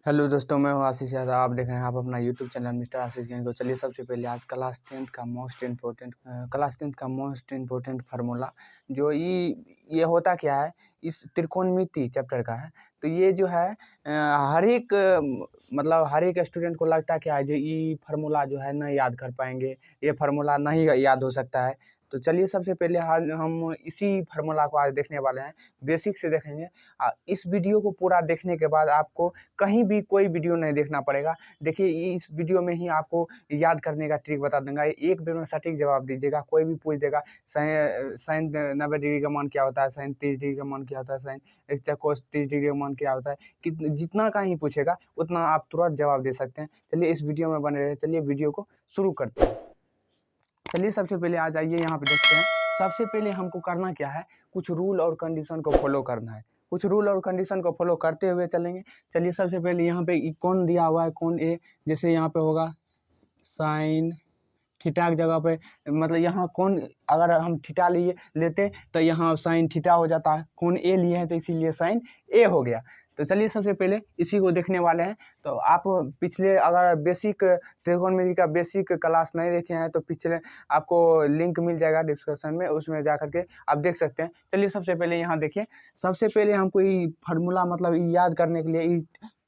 Hello दोस्तों, मैं हूँ आशीष यादव। आप देख रहे हैं आप अपना यूट्यूब चैनल मिस्टर आशीष गेन को। चलिए सबसे पहले आज क्लास टेंथ का मोस्ट इम्पोर्टेंट फार्मूला जो ये होता क्या है, इस त्रिकोणमिति चैप्टर का है। तो ये जो है हर एक मतलब हर एक स्टूडेंट को लगता क्या है जो ये फार्मूला जो है नहीं याद कर पाएंगे, ये फार्मूला नहीं याद हो सकता है। तो चलिए सबसे पहले हम इसी फार्मूला को आज देखने वाले हैं, बेसिक से देखेंगे। इस वीडियो को पूरा देखने के बाद आपको कहीं भी कोई वीडियो नहीं देखना पड़ेगा। देखिए इस वीडियो में ही आपको याद करने का ट्रिक बता दूंगा। एक बार में सटीक जवाब दीजिएगा। कोई भी पूछ देगा साइन 90 डिग्री का मान क्या होता है, साइन 30 डिग्री का मान क्या होता है, साइन कोस 30 डिग्री का मान क्या होता है, जितना का ही पूछेगा उतना आप तुरंत जवाब दे सकते हैं। चलिए इस वीडियो में बने रहे। चलिए वीडियो को शुरू करते हैं। चलिए सबसे पहले आ जाइए, यहाँ पे देखते हैं। सबसे पहले हमको करना क्या है, कुछ रूल और कंडीशन को फॉलो करना है। कुछ रूल और कंडीशन को फॉलो करते हुए चलेंगे। चलिए सबसे पहले यहाँ पे कौन दिया हुआ है, कौन ए, जैसे यहाँ पे होगा साइन थीटा की जगह पे, मतलब यहाँ कौन, अगर हम थीटा लेते तो यहाँ साइन थीटा हो जाता है। कौन ए लिए हैं तो इसीलिए साइन ए हो गया। तो चलिए सबसे पहले इसी को देखने वाले हैं। तो आप पिछले अगर बेसिक त्रिकोणमिति का बेसिक क्लास नहीं देखे हैं तो पिछले आपको लिंक मिल जाएगा डिस्क्रिप्शन में, उसमें जा करके आप देख सकते हैं। चलिए सबसे पहले यहाँ देखिए। सबसे पहले हमको ये फार्मूला मतलब याद करने के लिए,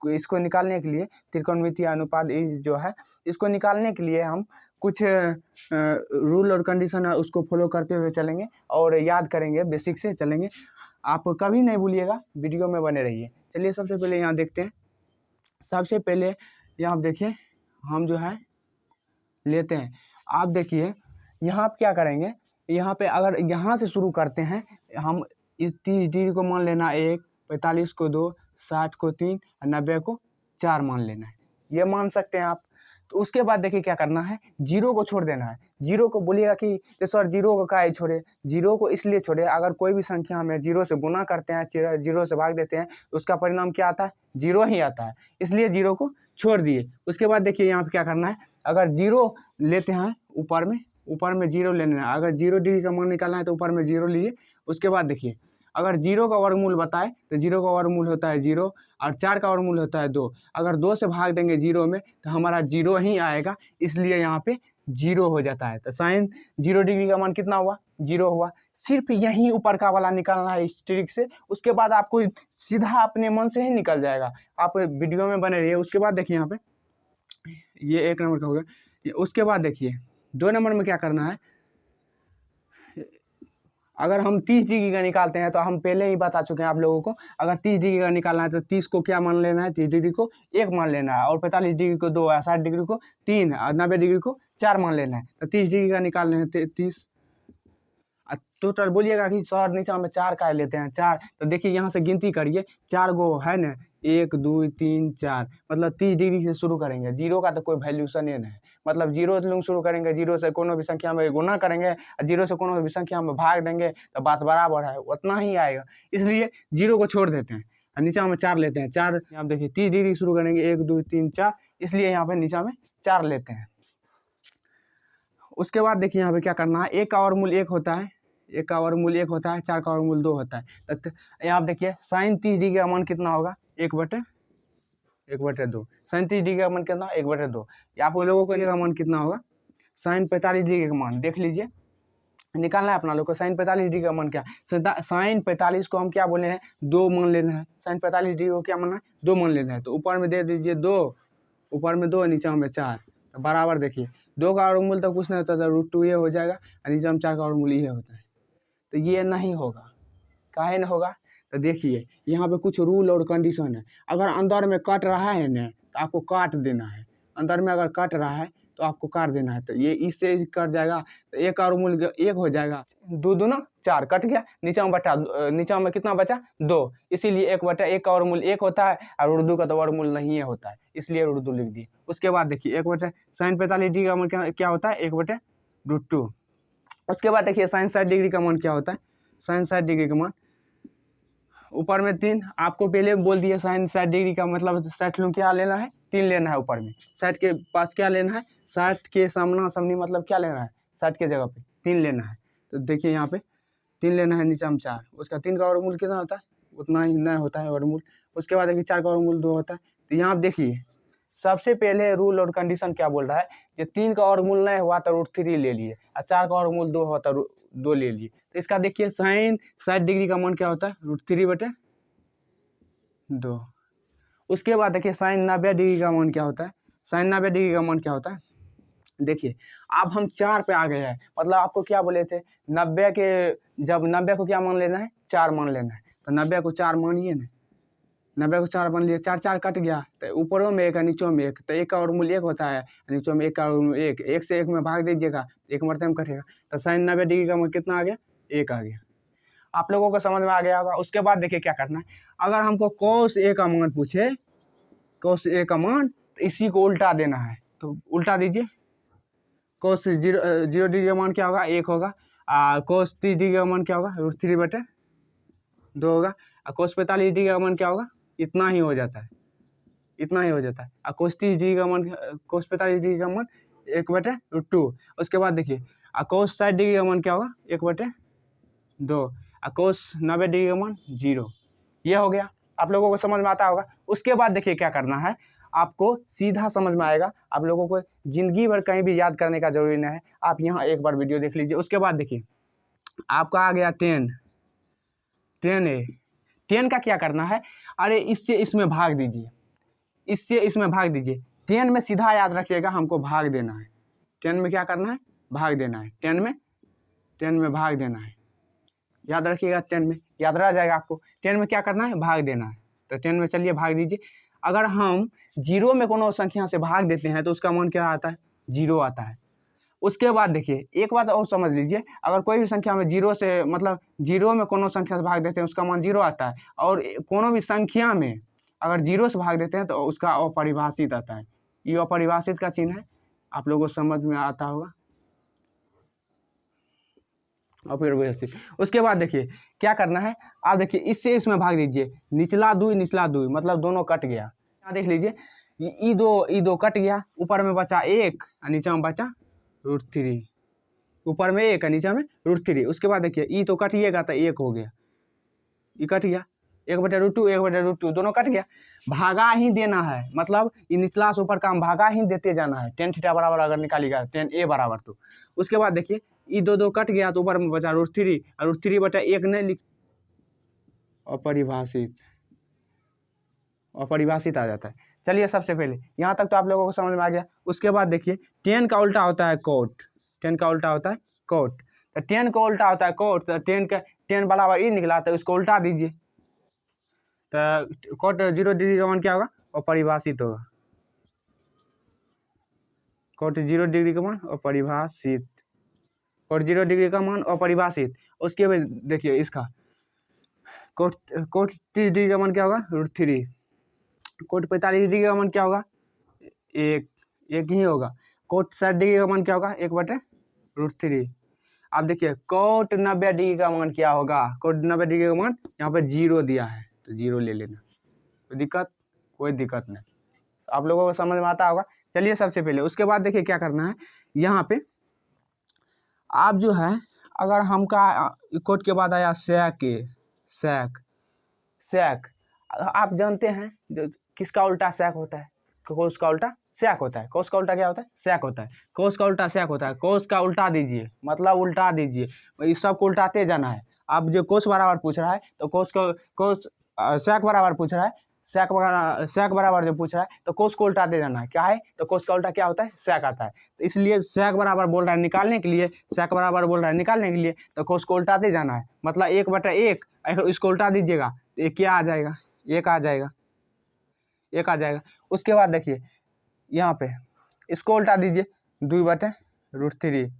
इसको निकालने के लिए, त्रिकोणमिति अनुपात जो है इसको निकालने के लिए हम कुछ रूल और कंडीशन है उसको फॉलो करते हुए चलेंगे और याद करेंगे, बेसिक से चलेंगे। आप कभी नहीं भूलिएगा, वीडियो में बने रहिए। चलिए सबसे पहले यहाँ देखते हैं। सबसे पहले यहाँ देखिए, हम जो है लेते हैं। आप देखिए यहाँ आप क्या करेंगे, यहाँ पे अगर यहाँ से शुरू करते हैं, हम इस 30 डिग्री को मान लेना 1, 45 को 2, 60 को 3 और 90 को 4 मान लेना है। ये मान सकते हैं आप। तो उसके बाद देखिए क्या करना है, जीरो को छोड़ देना है। जीरो को बोलिएगा कि सर जीरो को काहे छोड़े, जीरो को इसलिए छोड़े, अगर कोई भी संख्या में जीरो से गुना करते हैं, जीरो से भाग देते हैं, उसका परिणाम क्या आता है, जीरो ही आता है। इसलिए जीरो को छोड़ दिए। उसके बाद देखिए यहाँ पे क्या करना है, अगर जीरो लेते हैं ऊपर में जीरो लेना है। अगर 0 डिग्री का मान निकालना है तो ऊपर में जीरो लिए। उसके बाद देखिए, अगर जीरो का वर्गमूल बताए तो जीरो का वर्गमूल होता है 0 और 4 का वर्गमूल होता है 2। अगर 2 से भाग देंगे जीरो में तो हमारा जीरो ही आएगा, इसलिए यहाँ पे जीरो हो जाता है। तो साइन 0 डिग्री का मान कितना हुआ, 0 हुआ। सिर्फ यही ऊपर का वाला निकालना है इस ट्रिक से। उसके बाद आपको सीधा अपने मन से ही निकल जाएगा। आप वीडियो में बने रहिए। उसके बाद देखिए यहाँ पे, ये 1 नंबर का हो गया। उसके बाद देखिए 2 नंबर में क्या करना है, अगर हम 30 डिग्री का निकालते हैं तो हम पहले ही बता चुके हैं आप लोगों को। अगर 30 डिग्री का निकालना है तो 30 को क्या मान लेना है, 30 डिग्री को 1 मान लेना है, और 45 डिग्री को 2, 60 डिग्री को 3 और 90 डिग्री को 4 मान लेना है। तो 30 डिग्री का निकालना है 30। टोटल बोलिएगा कि सर नीचे में 4 का लेते हैं, 4। तो देखिए यहाँ से गिनती करिए, 4 गो है ना, 1 2 3 4, मतलब 30 डिग्री से शुरू करेंगे। जीरो का तो कोई वैल्यूशन ही नहीं है, मतलब जीरो से शुरू करेंगे, जीरो से कोनो भी संख्या में गुना करेंगे और जीरो से कोनो भी संख्या में भाग देंगे तो बात बराबर है, उतना ही आएगा। इसलिए जीरो को छोड़ देते हैं और नीचा में 4 लेते हैं। 4 आप देखिए 30 डिग्री शुरू करेंगे, 1 2 3 4, इसलिए यहाँ पे नीचा में 4 लेते हैं। उसके बाद देखिए यहाँ पे क्या करना है, 1 का वर्गमूल 1 होता है, 1 का वर्गमूल 1 होता है, 4 का वर्गमूल 2 होता है। तो यहाँ देखिए साइन 30 डिग्री का मान कितना होगा, 1/2। साइन 30 डिग्री का मान कितना, 1/2। आप लोगों को का मान कितना होगा, साइन 45 डिग्री का मान देख लीजिए, निकालना है अपना लोग को। साइन 45 डिग्री का मान क्या, साइन 45 को हम क्या बोले हैं, 2 मान लेना है। साइन 45 डिग्री को क्या मानना है, 2 मान लेना है। तो ऊपर में दे दीजिए 2, ऊपर में 2, नीचे में 4, तो बराबर। देखिए 2 का वर्गमूल तो कुछ नहीं होता था, √2 ये हो जाएगा, और नीचे में 4 का वर्गमूल ये होता है। तो ये नहीं होगा, काहे न होगा, तो देखिए यहाँ पे कुछ रूल और कंडीशन है। अगर अंदर में कट रहा है ना तो आपको काट देना है, अंदर में अगर कट रहा है तो आपको काट देना है। तो ये इससे कट जाएगा तो 1 का वर्गमूल 1 हो जाएगा, 2 दूना 4 कट गया, नीचा में कितना बचा, 2। इसीलिए 1/1 का वर्गमूल 1 होता है, और उर्दू का तो वर्गमूल नहीं होता है, इसलिए उर्दू लिख दिए। उसके बाद देखिए 1/, साइन 45 डिग्री का मान क्या होता है, 1/√2। उसके बाद देखिए साइन 60 डिग्री का मान क्या होता है, साइन 60 डिग्री का मान ऊपर में 3। आपको पहले बोल दिए साइन 60 डिग्री का मतलब 60 लूँ क्या लेना है, 3 लेना है। ऊपर में 60 के पास क्या लेना है, 60 के सामना सामनी मतलब क्या लेना है, 60 के जगह पे 3 लेना है। तो देखिए यहाँ पे 3 लेना है, नीचे में 4। उसका 3 का वर्गमूल कितना होता है, उतना ही नहीं होता है वर्गमूल। उसके बाद देखिए 4 का वर्गमूल 2 होता है, तो यहाँ आप देखिए सबसे पहले रूल और कंडीशन क्या बोल रहा है कि 3 का वर्गमूल नहीं हुआ तो √3 ले लिए, और 4 का वर्गमूल 2 हुआ तो 2 ले लिए। तो इसका देखिए साइन 60 डिग्री का मान क्या होता है √3/2। उसके बाद देखिए साइन 90 डिग्री का मान क्या होता है, साइन 90 डिग्री का मान क्या होता है। देखिए अब हम 4 पे आ गए हैं, मतलब आपको क्या बोले थे 90 के, जब 90 को क्या मान लेना है 4 मान लेना है, तो 90 को 4 मानिए ना, 90 को 4 मान लिए, 4 4 कट गया, तो ऊपरों में 1 और नीचों में 1, तो 1 का वर्गमूल 1 होता है, नीचों में 1 का वर्गमूल 1, 1 से 1 में भाग दीजिएगा, 1 मरते में कटेगा, तो साइन 90 डिग्री का मान कितना आ गया 1 आ गया। आप लोगों को समझ में आ गया होगा। उसके बाद देखिए क्या करना है, अगर हमको cos A का मान पूछे, cos A का मान, तो इसी को उल्टा देना है, तो उल्टा दीजिए। cos 0 डिग्री का मान क्या होगा 1 होगा, cos 30 डिग्री का मान क्या होगा √3/2 होगा, और cos 45 डिग्री का मान क्या होगा, इतना ही हो जाता है, इतना ही हो जाता है। और cos 30 डिग्री का मान, cos 45 डिग्री का मान 1/√2। उसके बाद देखिए cos 60 डिग्री का मान क्या होगा 1/2, और cos 90 डिग्री का मान 0। ये हो गया, आप लोगों को समझ में आता होगा। उसके बाद देखिए क्या करना है, आपको सीधा समझ में आएगा, आप लोगों को जिंदगी भर कहीं भी याद करने का जरूरी नहीं है, आप यहाँ एक बार वीडियो देख लीजिए। उसके बाद देखिए आपका आ गया 10A, 10 का क्या करना है, अरे इससे इसमें भाग दीजिए, इससे इसमें भाग दीजिए। 10 में सीधा याद रखिएगा हमको भाग देना है, 10 में क्या करना है भाग देना है, 10 में भाग देना है, याद रखिएगा 10 में, याद रह जाएगा आपको। 10 में क्या करना है भाग देना है, तो 10 में चलिए भाग दीजिए। अगर हम 0 में कोनो संख्या से भाग देते हैं तो उसका मान क्या आता है 0 आता है। उसके बाद देखिए एक बात और समझ लीजिए, अगर कोई भी संख्या में 0 से, मतलब 0 में कोनो संख्या से भाग देते हैं उसका मान 0 आता है, और कोनो भी संख्या में अगर 0 से भाग देते हैं तो उसका अपरिभाषित आता है। ये अपरिभाषित का चिन्ह है, आप लोगों को समझ में आता होगा, अपरिभाषित। उसके बाद देखिए क्या करना है, आप देखिए इससे इसमें भाग दीजिए, निचला दुई मतलब दोनों कट गया। यहाँ देख लीजिए ई दो कट गया, ऊपर में बचा 1 और नीचे में बचा √3, ऊपर में 1 और नीचे में √3। उसके बाद देखिए ई तो कटिएगा तो 1 हो गया, ई कट गया, 1/√2 दोनों कट गया, भागा ही देना है, मतलब ये निचला से ऊपर का हम भागा ही देते जाना है। tan थीटा बराबर अगर निकालिएगा tan A बराबर, तो उसके बाद देखिए ई दो कट गया तो ऊपर में बचा √3, और √3/1 नहीं लिख, अपरिभाषित आ जाता है। चलिए सबसे पहले यहाँ तक तो आप लोगों को समझ में आ गया। उसके बाद देखिए 10 का उल्टा होता है cot, 10 का उल्टा होता है cot, तो 10 का उल्टा होता है cot, तो 10 बराबर ई निकला, तो इसको उल्टा दीजिए, तो cot 0 डिग्री का मान क्या होगा अपरिभाषित होगा, cot 0 डिग्री का मान अपरिभाषित, cot 0 डिग्री का मान अपरिभाषित। उसके बाद देखिए इसका cot 30 डिग्री का मान क्या होगा √3, cot 45 डिग्री का मान क्या होगा 1 ही होगा, cot 60 डिग्री का मान क्या होगा 1/√3। अब देखिए cot 90 डिग्री का मान क्या होगा, cot 90 डिग्री का मान यहाँ पे 0 दिया है, तो 0 ले लेना, कोई दिक्कत नहीं, तो आप लोगों को समझ में आता होगा। चलिए सबसे पहले उसके बाद देखिए क्या करना है, यहाँ पे आप जो है अगर हमका cot के बाद आया sec, आप जानते हैं जो किसका उल्टा sec होता है, cos का उल्टा sec होता है, cos का उल्टा क्या होता है sec होता है, cos का उल्टा sec होता है, cos का उल्टा दीजिए, मतलब उल्टा दीजिए, इस सब को उल्टाते जाना है। अब जो cos बराबर पूछ रहा है तो cos sec बराबर पूछ रहा है, sec बराबर जो पूछ रहा है तो cos को उल्टाते जाना है, क्या है तो cos का उल्टा क्या होता है sec आता है, तो इसलिए sec बराबर बोल रहा है निकालने के लिए, sec बराबर बोल रहा है निकालने के लिए, तो cos को उल्टाते जाना है, मतलब 1/1, इसको उल्टा दीजिएगा तो ये क्या आ जाएगा 1 आ जाएगा, 1 आ जाएगा। उसके बाद देखिए यहाँ पे इसको उल्टा दीजिए 2/√3,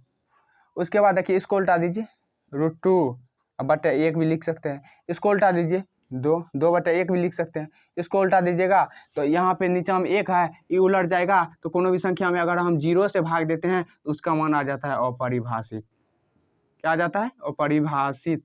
उसके बाद देखिए इसको उल्टा दीजिए √2/1 भी लिख सकते हैं, इसको उल्टा दीजिए 2/1 भी लिख सकते हैं, इसको उल्टा दीजिएगा तो यहाँ पे नीचे में 1 है, ये उलट जाएगा, तो कोनो भी संख्या में अगर हम 0 से भाग देते हैं तो उसका मान आ जाता है अपरिभाषित। क्या आ जाता है अपरिभाषित।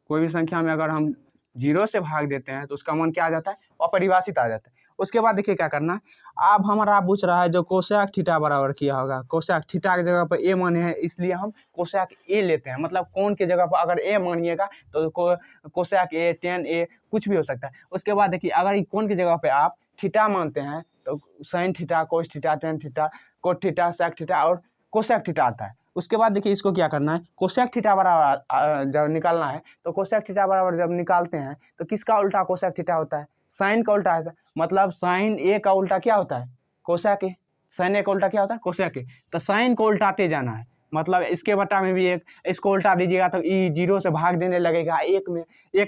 कोई भी संख्या में अगर हम 0 से भाग देते हैं तो उसका मान क्या आ जाता है अपरिभाषित आ जाता है। उसके बाद देखिए क्या करना है, अब हमारा पूछ रहा है जो कोसेक थीटा बराबर किया होगा, कोसेक थीटा की जगह पर ए माने हैं, इसलिए हम कोसेक ए लेते हैं, मतलब कोण की जगह पर अगर ए मानिएगा तो कोसेक ए, tan A कुछ भी हो सकता है। उसके बाद देखिए अगर कोण की जगह पे आप थीटा मानते हैं तो sine theta, cos theta, tan theta, cot theta, sec theta और कोसेक थीटा आता है। उसके बाद देखिए इसको क्या करना है, कोसेक थीटा बराबर जब निकालना है तो कोसेक थीटा बराबर जब निकालते हैं तो किसका उल्टा कोसेक थीटा होता है, साइन का उल्टा है। मतलब साइन ए का उल्टा क्या होता है, कोसेक ए। साइन ए का उल्टा क्या होता है, कोसेक ए। तो साइन को उल्टाते जाना है, मतलब इसके बटा में भी एक, इसको उल्टा दीजिएगा तो ई जीरो से भाग देने लगेगा, एक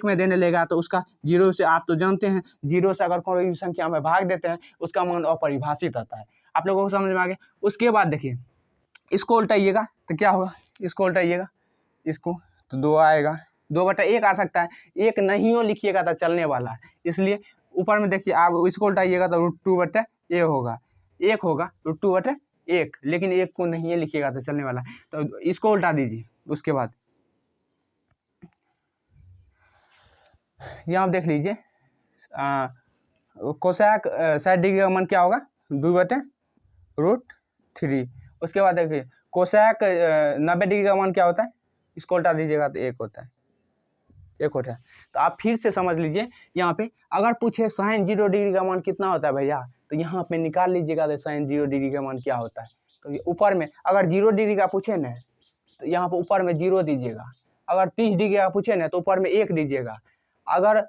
में देने लगेगा तो उसका जीरो से, आप तो जानते हैं जीरो से अगर कोई भी संख्या में भाग देते हैं उसका मान अपरिभाषित आता है। आप लोगों को समझ में आ गया। उसके बाद देखिए इसको उल्टाइएगा तो क्या होगा, इसको उल्टाइएगा इसको तो 2 आएगा, 2/1 आ सकता है, 1 नहीं हो लिखिएगा तो चलने वाला है। इसलिए ऊपर में देखिए आप इसको उल्टाइएगा तो √2/a होगा, 1 होगा √2/1, लेकिन 1 को नहीं है लिखिएगा तो चलने वाला है। तो इसको उल्टा दीजिए। उसके बाद यहाँ आप देख लीजिए कोसेक 60 डिग्री का मान क्या होगा, 2/√3। उसके बाद देखिए कोसेक 90 डिग्री का मान क्या होता है, इसको उल्टा दीजिएगा तो 1 होता है, 1 होता है। तो आप फिर से समझ लीजिए, यहाँ पे अगर पूछे साइन 0 डिग्री का मान कितना होता है भैया, तो यहाँ पे निकाल लीजिएगा तो साइन 0 डिग्री का मान क्या होता है। तो ऊपर में अगर 0 डिग्री का पूछे ना तो यहाँ पर ऊपर में 0 दीजिएगा, अगर 30 डिग्री का पूछे ना तो ऊपर में 1 दीजिएगा, अगर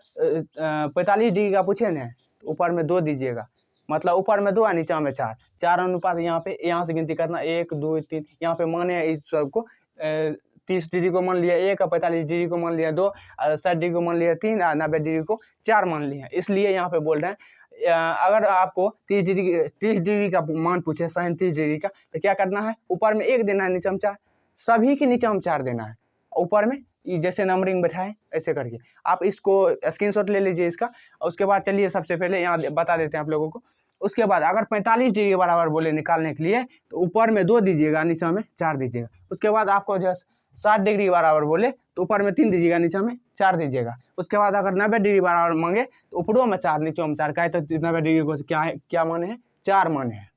45 डिग्री का पूछे ना तो ऊपर में 2 दीजिएगा, मतलब ऊपर में 2 और नीचा में 4 अनुपात। यहाँ से गिनती करना 1 2 3, यहाँ पे माने इस सबको 30 डिग्री को मान लिया 1, 45 डिग्री को मान लिया 2, 60 डिग्री को मान लिया 3 और 90 डिग्री को 4 मान लिया। इसलिए यहाँ पे बोल रहे हैं अगर आपको 30 डिग्री का मान पूछे साइन 30 डिग्री का तो क्या करना है, ऊपर में 1 देना है, नीचे में 4, सभी के नीचे में 4 देना है, ऊपर में जैसे नंबरिंग बैठाए ऐसे करके। आप इसको स्क्रीनशॉट ले लीजिए इसका। और उसके बाद चलिए सबसे पहले यहाँ बता देते हैं आप लोगों को। उसके बाद अगर 45 डिग्री बराबर बोले निकालने के लिए तो ऊपर में 2 दीजिएगा, नीचे में 4 दीजिएगा। उसके बाद आपको जो 60 डिग्री बराबर बोले तो ऊपर में 3 दीजिएगा, नीचे में 4 दीजिएगा। उसके बाद अगर 90 डिग्री बराबर मांगे तो ऊपरों में 4 नीचे में 4 का है, तो 90 डिग्री को क्या है, क्या माने है, 4 माने है।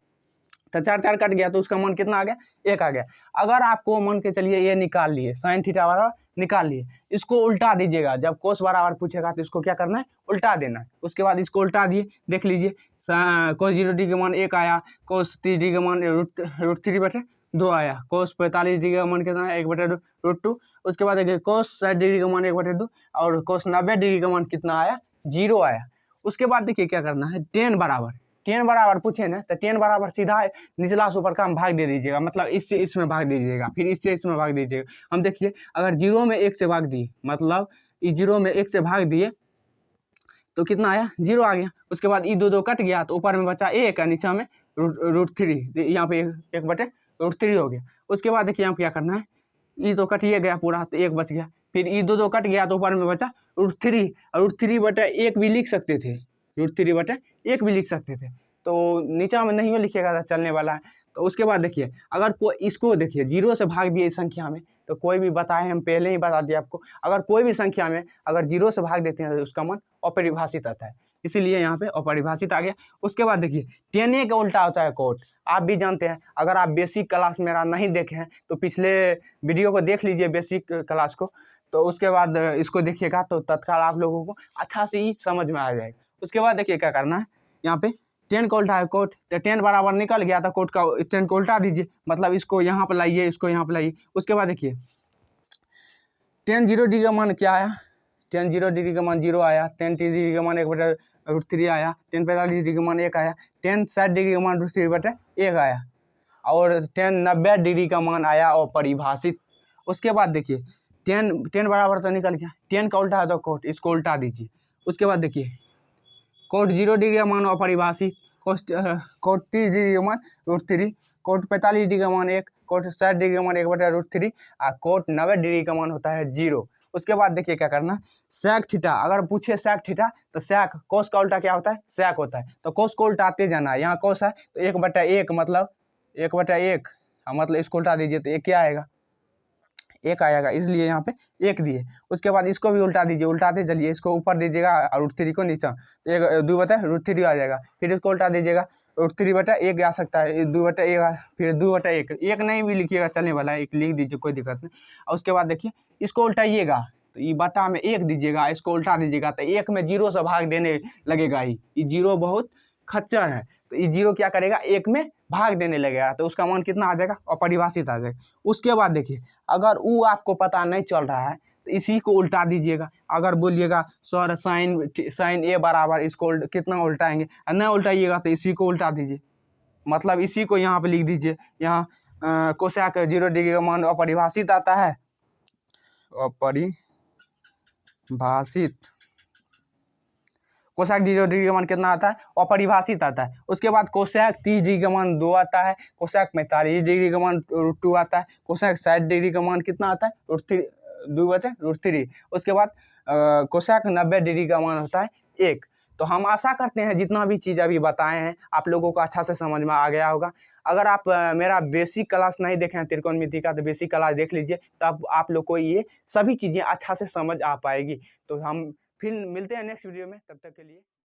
तो 4 कट गया तो उसका मान कितना आ गया, 1 आ गया। अगर आपको मान के चलिए ये निकाल लिए, साइन थीटा बराबर निकाल लिए, इसको उल्टा दीजिएगा। जब कोस बराबर पूछेगा तो इसको क्या करना है, उल्टा देना है। उसके बाद इसको उल्टा दिए, देख लीजिए कोस 0 डिग्री का मान 1 आया, कोस 30 डिग्री का मान √3/2 आया, कोस 45 डिग्री का मान कितना है, 1/√2। उसके बाद देखिए कोस 60 डिग्री का मान 1/2 और कोस 90 डिग्री का मान कितना आया, 0 आया। उसके बाद देखिए क्या करना है, टेन बराबर पूछे ना तो 10 बराबर सीधा निचला से ऊपर का हम भाग दे दीजिएगा, मतलब इससे इसमें भाग दीजिएगा, फिर इससे इसमें भाग दीजिएगा। हम देखिए अगर 0 में 1 से भाग दिए, मतलब इस 0 में 1 से भाग दिए तो कितना आया, 0 आ गया। उसके बाद ई 2 कट गया तो ऊपर में बचा 1 और नीचे में √3, यहाँ पे 1/√3 हो गया। उसके बाद देखिए यहाँ क्या करना है, ई तो कट ही गया पूरा तो 1 बच गया, फिर ई 2 कट गया तो ऊपर में बचा √3, और √3/1 भी लिख सकते थे, √3/1 भी लिख सकते थे। तो नीचा में नहीं लिखिएगा तो चलने वाला है। तो उसके बाद देखिए अगर कोई इसको देखिए 0 से भाग दिए इस संख्या में तो कोई भी बताए, हम पहले ही बता दिए आपको, अगर कोई भी संख्या में अगर 0 से भाग देते हैं तो उसका मान अपरिभाषित आता है, इसीलिए यहाँ पे अपरिभाषित आ गया। उसके बाद देखिए 10a का उल्टा होता है कोट, आप भी जानते हैं। अगर आप बेसिक क्लास मेरा नहीं देखे हैं तो पिछले वीडियो को देख लीजिए बेसिक क्लास को, तो उसके बाद इसको देखिएगा तो तत्काल आप लोगों को अच्छा से ही समझ में आ जाएगा। उसके बाद देखिए क्या करना है, यहाँ पे 10 का उल्टा है कोट, तो 10 बराबर निकल गया था कोट का, 10 को उल्टा दीजिए, मतलब इसको यहाँ पर लाइए, इसको यहाँ पर लाइए। उसके बाद देखिए 10 0 डिग्री का मान क्या आया, 10 0 डिग्री का मान 0 आया, 10 30 डिग्री का मान 1/√3 आया, 10 45 डिग्री का मान 1 आया, 10 60 डिग्री का मान √3/1 आया, और 10 90 डिग्री का मान आया अपरिभाषित। उसके बाद देखिए 10 बराबर तो निकल गया, 10 का उल्टा है तो कोट, इसको उल्टा दीजिए। उसके बाद देखिए कोट 0 डिग्री का मान अपरिभाषित, कोट 30 डिग्री का मान √3, कोट 45 डिग्री का मान 1, कोट 60 डिग्री का मान 1/√3 और कोट 90 डिग्री का मान होता है 0। उसके बाद देखिए क्या करना, सेक थीटा अगर पूछे सेक थीटा तो सेक कोस का उल्टा क्या होता है, सेक होता है, तो कोस को उल्टाते जाना है। यहाँ कोस है तो 1/1 मतलब 1/1, मतलब इसको उल्टा दीजिए तो 1 क्या आएगा, 1 आएगा, इसलिए यहाँ पे 1 दिए। उसके बाद इसको भी उल्टा दीजिए, उल्टाते चलिए, इसको ऊपर दीजिएगा और √3 को नीचा, 2/√3 आ जाएगा, फिर इसको उल्टा दीजिएगा, √3/1 आ सकता है, 2/1 फिर 2/1, 1 नहीं भी लिखिएगा चलने वाला है, 1 लिख दीजिए कोई दिक्कत नहीं। और उसके बाद देखिए इसको उल्टाइएगा तो ये बटा में 1 दीजिएगा, इसको उल्टा दीजिएगा तो 1 में 0 से भाग देने लगेगा, ये 0 बहुत खच्चर है तो ये जीरो क्या करेगा, एक में भाग देने लगेगा, तो उसका मान कितना आ जाएगा, अपरिभाषित आ जाएगा। उसके बाद देखिए, अगर वो आपको पता नहीं चल रहा है तो इसी को उल्टा दीजिएगा। अगर बोलिएगा सर साइन ए बराबर, इसको कितना उल्टाएंगे, नहीं उल्टाइएगा तो इसी को उल्टा दीजिए, मतलब इसी को यहाँ पे लिख दीजिए। यहाँ कोसेक 0 डिग्री का मान अपरिभाषित आता है, अपरिभाषित। कोसेक 0 डिग्री का मान कितना आता है, अपरिभाषित आता है। उसके बाद कोसेक 30 डिग्री का मान 2 आता है, कोसेक 45 डिग्री का मान √2 आता है, कोसेक 60 डिग्री का मान कितना आता है, √3। उसके बाद कोसेक 90 डिग्री का मान होता है 1। तो हम आशा करते हैं जितना भी चीज़ अभी बताए हैं आप लोगों को अच्छा से समझ में आ गया होगा। अगर आप मेरा बेसिक क्लास नहीं देखे हैं त्रिकोणमिति का, तो बेसिक क्लास देख लीजिए, तब आप लोग को ये सभी चीज़ें अच्छा से समझ आ पाएगी। तो हम फिर मिलते हैं नेक्स्ट वीडियो में, तब तक के लिए।